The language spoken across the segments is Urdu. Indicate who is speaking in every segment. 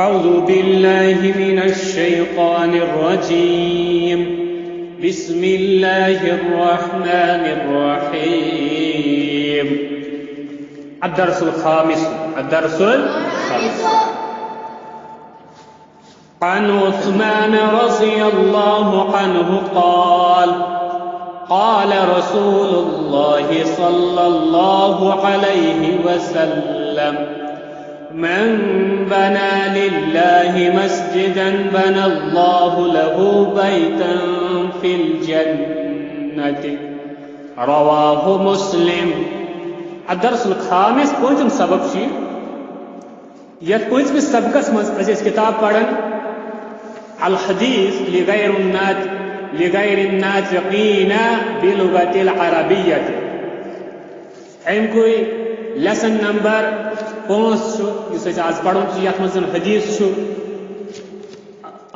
Speaker 1: أعوذ بالله من الشيطان الرجيم بسم الله الرحمن الرحيم الدرس الخامس عن عثمان رضي الله عنه قال قال رسول الله صلى الله عليه وسلم من بنى لله مسجدا بنى الله له بيتا في الجنة رواه مسلم. الدرس الخامس پونچم سبق چھ یت پونچمس سبقس مز کتاب پڑھن الحدیث لغیر الناطقین بلغت العربیت. ام کوئی لیسن نمبر 5 اس آج پڑھن یت مز حدیث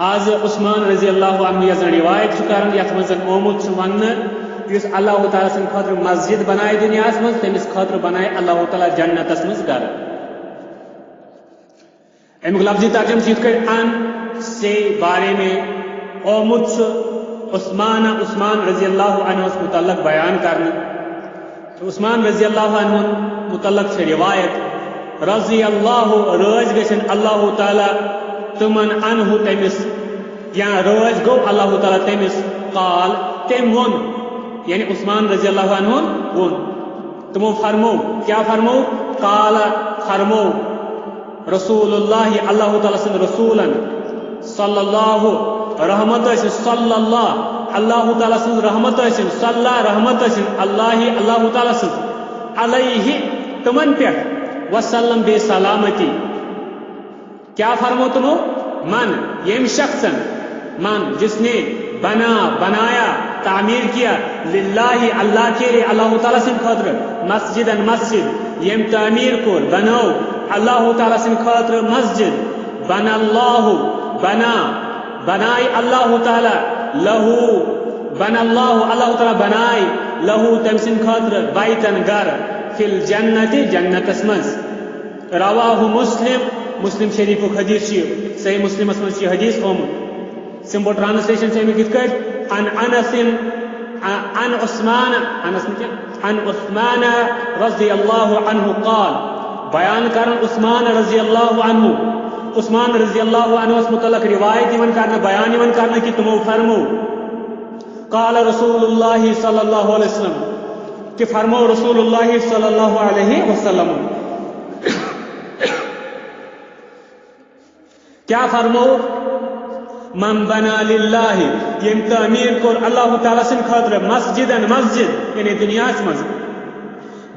Speaker 1: آج عثمان رضی اللہ عنہ یس روایت کران یت مز آمت ون اس اللہ تعالیٰ سن خاطر مسجد بنائے دنیا مز تمس خاطر بنائے اللہ تعالیٰ جنتس مز گھر. امیک لفظی ترجمہ یہ ان سے بارے میں آمت عثمان رضی اللہ عنہ متعلق بیان کرنے. عثمان رضی اللہ عنہ متعلق سے روایت رضی اللہ راج گھن اللہ تعالیٰ تمن عنہ تمس یا راج گو اللہ تعالیٰ تمس قال تم ون یعنی عثمان رضی اللہ عنہ ون تمو فرمو کیا فرمو قال فرمو رسول اللہ اللہ تعالیٰ سن رسولا صلی اللہ رحمت صلی اللہ اللہ تعالیٰ سن رحمت صلی رحمت اللہ تعالیٰ سن علیہ تمن پہ وسلم بے سلامتی. کیا فرمو تمو من یم شخص من جس نے بنایا تعمیر کیا للہ اللہ کے لیے اللہ تعالیٰ سن خاطر مسجد یم تعمیر کو بنو اللہ تعالیٰ سن خاطر مسجد بنا اللہ بنائے اللہ تعالیٰ لہو بنا اللہ تعالیٰ بنائے لہو تم سن خاطر بیتن گھر فی الجنت جنتس مز. رواہ مسلم شریف حدیث صحیح مسلم مز حدیث آمت. سمپل ٹرانسلیشن سے عن عثمان رضی اللہ عنہ قال بیان کرن عثمان رضی اللہ عنہ متعلق روایت کرنا بیان کرنا کہ تمو فرمو قال رسول اللہ صلی اللہ علیہ وسلم کہ فرمو رسول اللہ صلی اللہ علیہ وسلم کیا فرمو من بنا للہ یم تعمیر کور اللہ تعالیٰ سن خاطر مسجد یعنی دنیا مز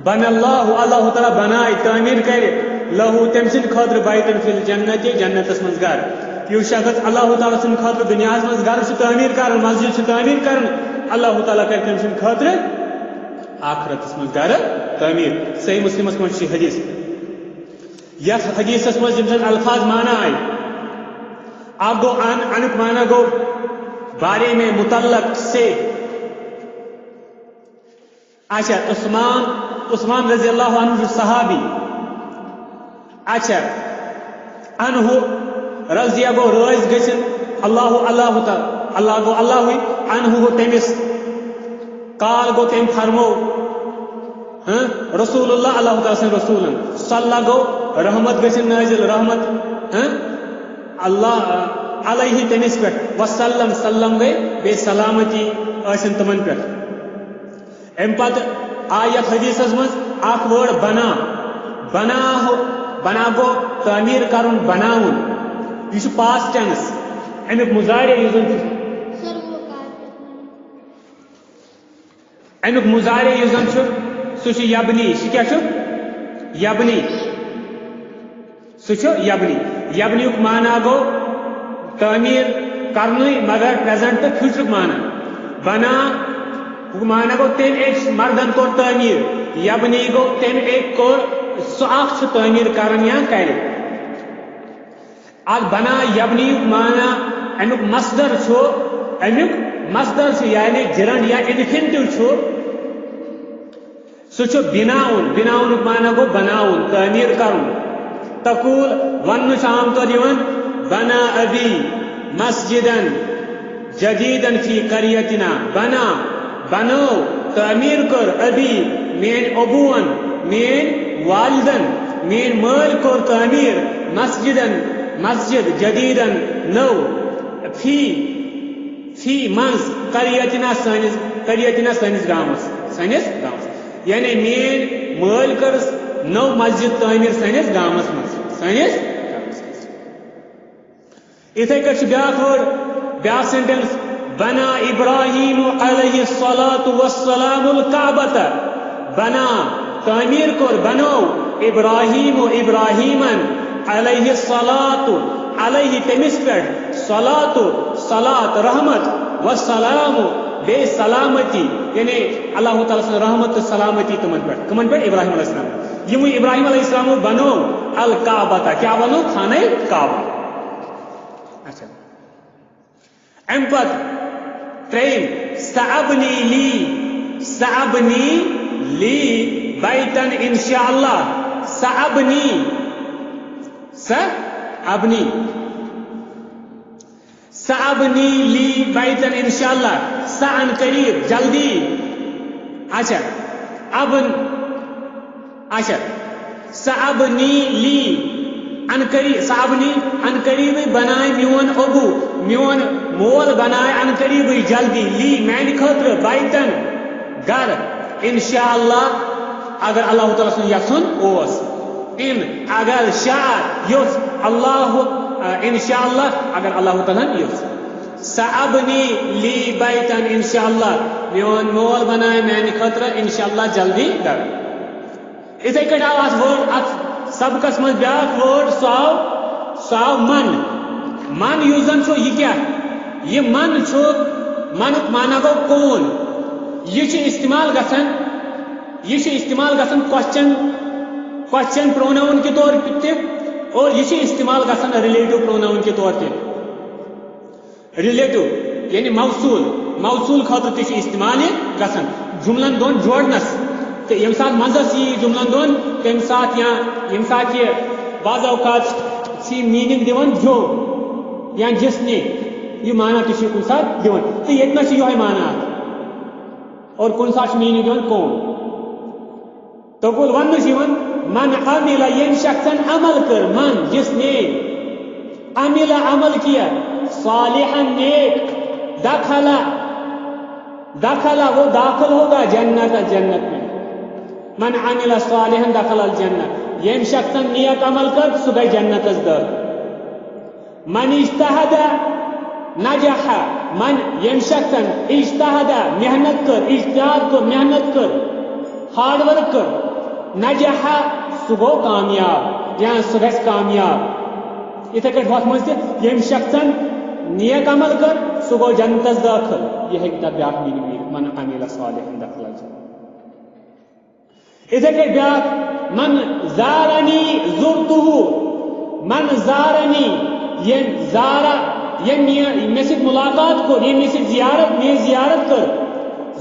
Speaker 1: بن اللہ تعالیٰ بنائے تعمیر کرے لہو تم سن خاطر بیتن فی الجنت جنتس مز گھر. یہ شخص اللہ تعالیٰ سن خاطر دنیا مز گھر تعمیر کر مسجد تعمیر کر اللہ تعالیٰ کر تم سن خاطر آخرتس مز گھر تعمیر. صحیح مسلمس مز حدیث یس حدیثس مز الفاظ مانا آئی آپ گو انک مانا گو بارے میں متعلق سے. اچھا عثمان رضی اللہ عنہ صحابی. اچھا انہ رضی گو روز گھن اللہ گو اللہ ہوئی انہ گو تمس قال گو تم فرمو رسول اللہ اللہ تعالیٰ سن رسول صلی گو رحمت گھن نازل رحمت اللہ علیہ تمس پہ وسلم سلم گئی بے سلامتی اشن تمن پہ. ام پتہ آیت حدیث مز اخ ورڈ بنا گو تعمیر کرن بناون یہ پاس ٹینس امیک مضارع یوزن سہ یبنی سہ کیا یبنی یبنی مانا گو تعمیر کرن مگر پریزنٹ تو فیوچر مانا بنا مانا گو تم ایک مردن کور تعمیر یبنی گو تم ایک کور سہ تعمیر کرن یا کر بنا یبنی مانا امیک مصدر یعنی جرنڈ یا انفینٹو سہ بناؤن مانا گو بناؤن تعمیر کرن تقول ون عام طور یوان بنا ابی مسجدن جدیدن فی قریتنا بنو تعمیر کر ابی مین ابوان مین والدن مین مال کر تعمیر مسجد جدیدن نو فی منز قریتنا سنس گامس یعنی مین مال کر نو مسجد تعمیر سنس گامس مز اتھے کٹ بیاکھ سینٹنس بنا ابراہیم علیہ الصلاۃ والسلام الکعبۃ بنا تعمیر کر بنو ابراہیمن علیہ الصلاۃ علیہ تمس پہ صلاۃ رحمت والسلام بے سلامتی یعنی اللہ تعالیٰ سن رحمت تو سلامتی کمن پہ ابراہیم علیہ السلام یہ ابراہیم علیہ السلام بنو الکعبۃ کیا بنو خانہ کعبہ اچھا ام پت تریم سأبنی لی بیتن انشاءاللہ سأبنی لی بیتن انشاءاللہ سعن قریب جلدی اچھا سأبنی لی ان قریب بنائے میون ابو میون مول بنائے ان قریب جلدی لی میان خطر بیتن گھر انشاءاللہ اگر اللہ تعالیٰ سن یسن اوس ان اگر شاء یس اللہ انشاءاللہ اگر اللہ تعالیٰ یس سأبنی لی بیتن انشاءاللہ میون مول بنائے میان خطر انشاءاللہ جلدی گھر اتھے کٹ آو ات سبقس من بیاکھ ورڈ سو آو من یوزن چھو یہ کیا یہ من چھو منک مانا گو کون یہ استعمال گژھان کوشچن پروناؤن کے طور پہ اور یہ استعمال گژھان ریلیٹو پروناؤن کے طور پہ ریلیٹو یعنی موصول خاطر تہ استعمال گژھان جملن دون جوڑنس تو یم سات مزس یہ جملن دون تم سات یم سات یہ بعض اوقات سی میننگ دیون جو یا جس نے یہ مانا تھی کن سات دیون تو یہ یہ مانا اور کن سات میننگ دیون کون تو کل ون من عمل یم شخصن عمل کر من جس نے عمل کیا صالحا نیک دخلا وہ داخل ہوگا جنت میں من عمل صالحا دخل الجنہ یم شخصن نیک عمل کر سہ گئی جنت داخل من اجتہد نجح من یم شخصن اجتہد محنت کر اجتہاد کر محنت کر ہارڈ ورک کر نجح سہ گو کامیاب یا سہ گژھِ کامیاب اتھے کٹ ہتھ مز یم شخصن نیک عمل کر سہ گو جنتس داخل یہ ہے تر بیاکھ میننگ من عمل صالحا دخل الجنہ اتھے کٹ بیاکھ من زارنی زرتہ من زارنی یم زارا یم مے سۭتۍ ملاقات کور یم مے سۭتۍ زیارت کر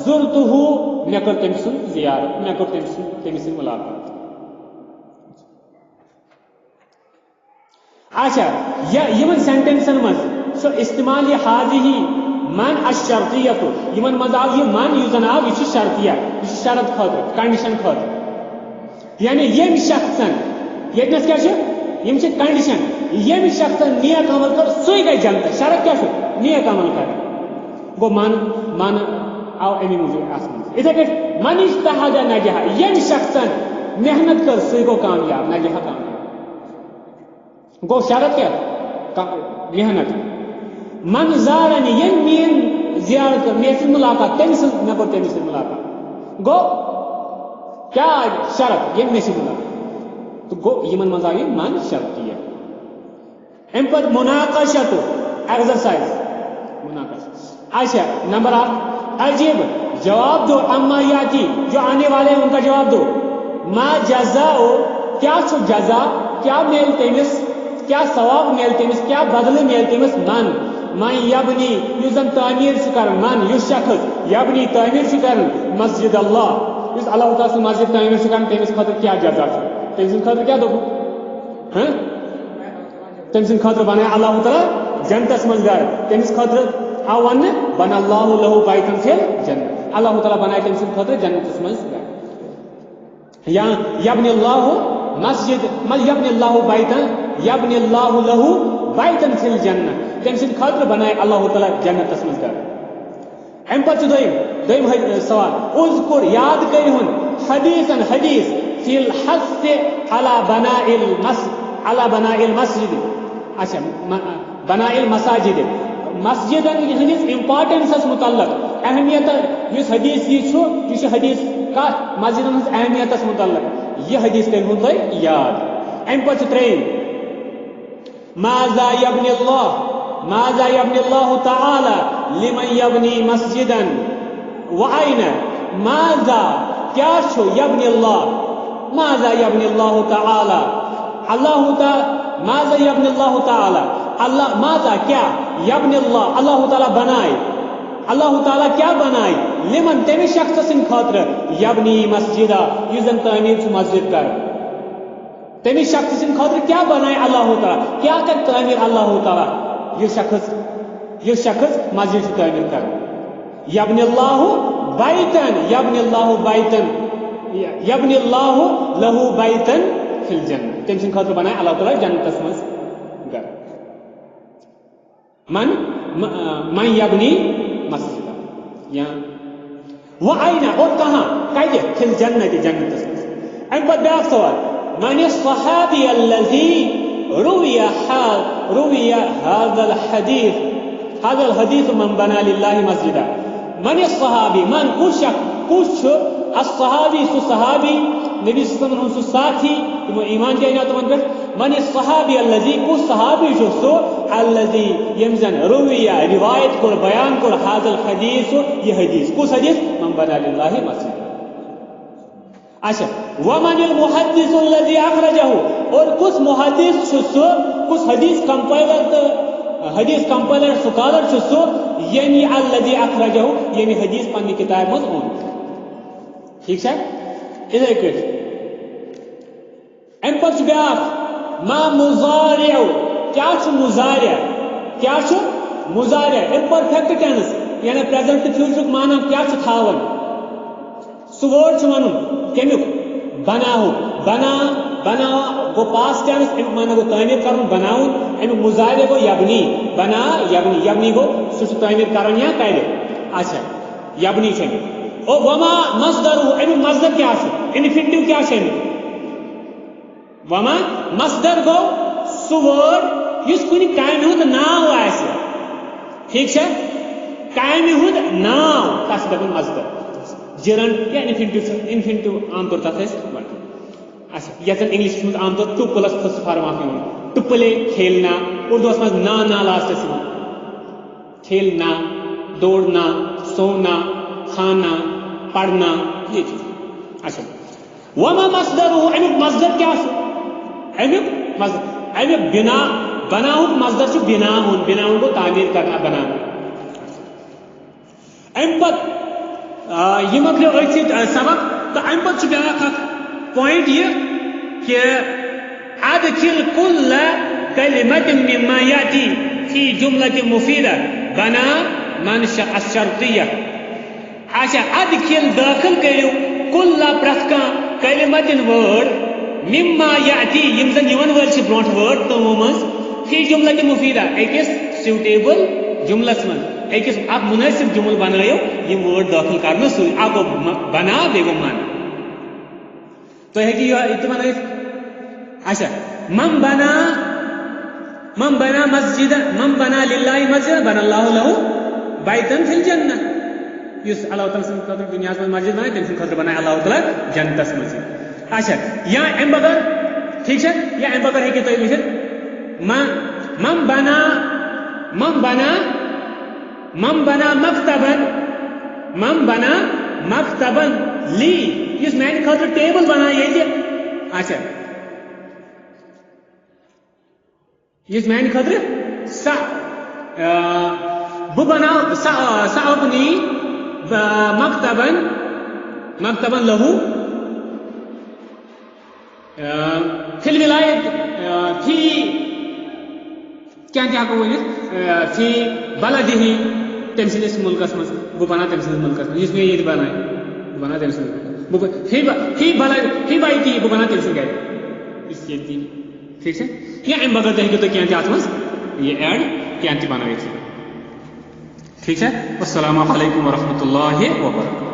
Speaker 1: زرتہ مے کر تٔمۍ سُنٛد زیارت مے کر تٔمِس سۭتۍ ملاقات اچھا یمن سینٹینسن مز سو استعمال یہ حاضی من الشرطیت یمن مز آو یہ من یُس زن آو یہ شرطیہ یہ شرط خاطر کنڈیشن خاطر یعنی یم شخصن یتنس کیا یم کنڈیشن یم شخصن نیک عمل کر سوئی گئی جنت شرط کیا نیک عمل کر گو من آو امی موجود آسمان اتھے کٹ من اجتہد نجح یم شخصن محنت کر سوئی گو کامیاب نجح کامیاب گو شرط کیا محنت من زارنی یم مین زیارت کر مے سۭتۍ ملاقات تٔمِس سۭتۍ مے کوٚر تٔمِس سۭتۍ ملاقات گو کیا شرط یم مے سۭتۍ ملاقات تو گو یمن مز آو من شرطیہ ام پت مناقشت ایکسرسائز مناقشہ اچھا نمبر 8 عجیب جواب دو اما یاتی جو آنے والے ہیں ان کا جواب دو ما جزاء کیا چھو جزا کیا میل تمس کیا ثواب میل تمس کیا بدلہ میل تمس من یبنی یس زن تعمیر کر من یس شخص یبنی تعمیر کر مسجد اللہ اس اللہ تعالیٰ سے مسجد تعمیر کر تمس خاطر کیا جزا تم سند خاطر کیا دو تم سن خاطر بنائے اللہ تعالیٰ جنتس من گھر تمس خاطر آو ون بن اللہ لہو بیتن فل جنت اللہ تعالیٰ بنائے تم سن خاطر جنتس من گھر یا یبنی اللہ مسجد مل یبنی اللہ بیتن یبنی اللہ لہو بیتن فل جنت تم سن خاطر بنائے اللہ تعالیٰ جنتس من گھر ام پتہ دویم سوال اذکر یاد کرہن حدیثن حدیث فی الحث علی بناء المسجد اچھا بناء المساجد مسجدن ہندس امپارٹنس متعلق اہمیت اس حدیث یہ حدیث کا مسجدن ہز اہمیت متعلق یہ حدیث کرہن تھی یاد ام پتہ تریم ماذا یبنی اللہ تعالی لمن یبنی مسجدا وعین ماذا کیا چھو یبنی اللہ ماذا یبنی اللہ تعالی اللہ تعالی ماذا یبنی اللہ تعالی اللہ ماذا کیا یبنی اللہ تعالی بنائے اللہ تعالی کیا بنائے لمن تمہیں شخص سن خاطر یبنی مسجدا یزن تعمیر چھ مسجد کر تمہیں شخص سن خاطر کیا بنائے اللہ تعالی کیا کر تعمیر اللہ تعالی یہ شخص مسجد تعمیر کر یبنی اللہ بیتن یبنی اللہ لہو بیتن فی الجنہ تم سن خاطر بنائے اللہ تعالی جنتس مز گھر من یبنی مسجد یا وہ آئینہ اور کہاں کہتے فی الجنہ جنتس مز ام پر بیاق سوال من الصحابی الذی روی هذا الحدیث من بنا للہ مسجدہ من الصحابی من کچھ الصحابی سو صحابی نبی صلی اللہ علیہ وسلم سو ساتھی ایمان جائنا تمہن پر من الصحابی اللذی کچھ صحابی جو سو اللذی یمزن رویہ روایت کر بیان کر هذا الحدیث یہ حدیث کچھ حدیث من بنا للہ مسجدہ اچھا ومن المحدث الذي اخرجه اور کچھ محدث سو کچھ حدیث کمپائلر سکالر سو یعنی الذي اخرجه یعنی حدیث پنی کتاب مز اون ٹھیک ہے ادھر کر ام پچ بیاق ما مضارع کیا چھ مضارع امپرفیکٹ ٹینس یعنی پریزنٹ فیوچر معنی کیا چھ تھاون سو ورڈ چھ ونن کمیک بنا گو پاس ٹینس امیک معنی گو تعمیر کرن بناون امیک مضارع گو یبنی بنا یبنی گو سو تعمیر کرن یا کرے اچھا یبنی چھ او وما مصدر امیک مصدر کیا چھ انفینٹیو کیا چھ وما مصدر گو سو ورڈ یس کنی کامہ ہند ناو آس ٹھیک ہے کامہ ہند ناو تس دپن مصدر جرنٹ یا انفینٹیو عام طور تک اچھا یتن انگلش مز عام طور two plus first form of یون ٹو پلے کھیلنا اردو مز نا لاسٹس کھیلنا دوڑنا سونا کھانا پڑھنا یہ چیز اچھا وما مصدر امیک مصدر کیا امیک مصدر امیک بنا بناؤن مصدر چھ بناؤن کو تعمیر کرنا بنانا ام پت یہ مکلیو سبق تو ام پت بیاق پوائنٹ یہ کہ ادخل کل کلمت مما یاتی فی جملۃ مفیدہ بنا منشأ الشرطیہ اچھا ادخل داخل کریو کل پرت کان کلمت ورڈ مما یاتی یم زن یون ول چھ برونٹ ورڈ تمو مز فی جملۃ مفیدہ اکس سیوٹیبل جملس من اکس اک مناسب جمل بنائیو یہ ورڈ داخل کرنا سو اکو بنا بیگو من تو ہے کہ یہ اتمنى اچھا من بنا مسجد من بنا للہ مسجد بنا اللہ له بیتن فی الجنہ یس اللہ تعالی سن خاطر دنیا میں مسجد بنائے تم سن خاطر بنائے اللہ تعالی جنت مسجد اچھا یا ام بغیر ٹھیک ہے یا ام بغیر ہے کہ تو لکھت من بنا مکتبا لی اس میان خاطر ٹیبل بنا یہ اچھا اس میان خاطر بہ بنا سأبنی مکتبا لہو فی الولایت فی کیا ہیٚکو ؤنِتھ فی بلدِہی تٔمۍ سٕنٛدِس مُلکس منٛز بہٕ بناو تٔمۍ سٕنٛدِس مُلکس منٛز یُس مےٚ ییٚتہِ بنایہِ بہٕ بناو تٔمۍ سٕنٛدِس مُلکس فی بایتی بہٕ بناو تٔمۍ سُنٛد گرِ یُس ییٚتہِ دی ٹھیٖک چھا یا اَمہِ بغٲر تہِ ہیٚکِو تُہۍ کینٛہہ تہِ اَتھ منٛز یہ ایڈ کینٛہہ تہِ بنٲوِتھ ٹھیٖک چھا والسلام علیکم ورحمۃ اللہ وبرکاتہ.